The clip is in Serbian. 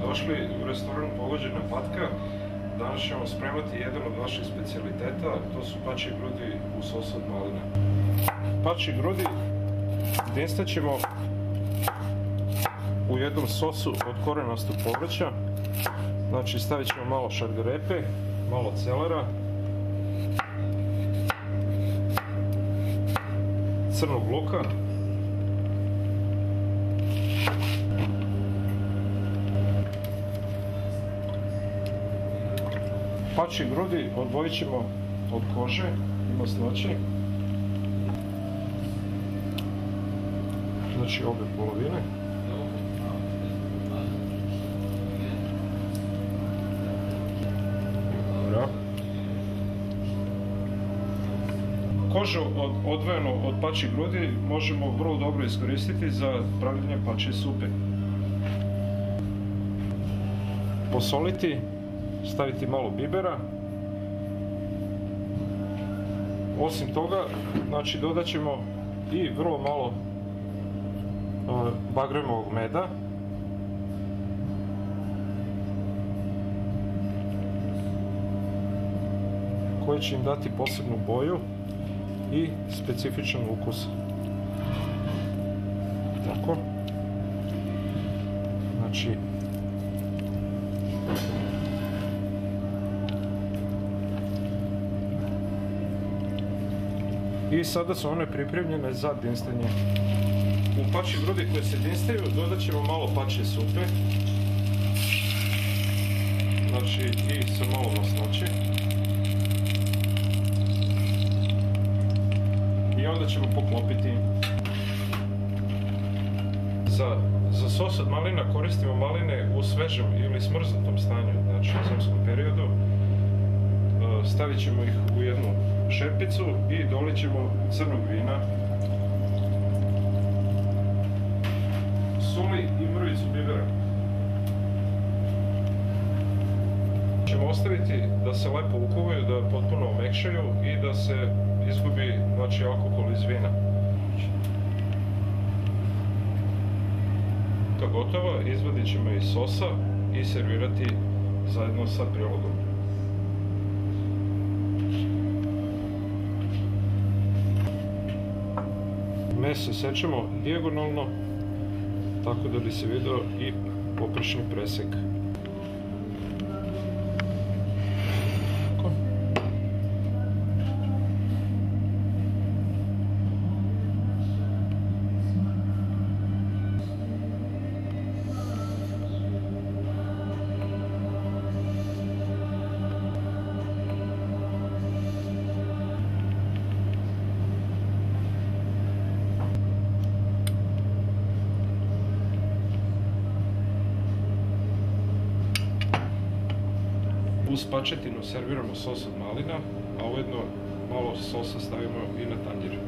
Došli u restoran Pogođena patka. Danas ćemo spremati jedan od naših specijaliteta, to su pačje grudi u sosu od maline. Pačje grudi dinstat ćemo u jednom sosu od korenastog povrća. Znači stavit ćemo malo šargarepe, malo celera, crnog luka, pačje grudi odvojit ćemo od kože i masnoće, znači obje polovine. Dobro. Kožu odvojenu od pačje grudi možemo vrlo dobro iskoristiti za pravljenje pačje supe. Posoliti, staviti malo bibera. Osim toga, znači dodat ćemo i vrlo malo bagremovog meda. Koji će im dati posebnu boju i specifičan ukus. Tako. Znači, i sada su one pripremljene za dinstanje. U pačje grudi koje se dinstaju dodat ćemo malo pačje supe. Znači i sa malo masnoće. I onda ćemo poklopiti. Za sos od malina koristimo maline u svežem ili smrznutom stanju, znači u zimskom periodu. Stavit ćemo ih u jednu šerpicu i dolit ćemo crnog vina, soli i mrvicu bibera. Ćemo ostaviti da se lepo ukuvaju, da potpuno omekšaju i da se izgubi, znači, alkohol iz vina. Kad gotova, izvadit ćemo iz sosa i servirati zajedno sa prilogom. Meso sečemo dijagonalno, tako da bi se vidio i poprečni presek. Uz pačetinu serviramo sos od malina, a ujedno malo sosa stavimo i na tanjir.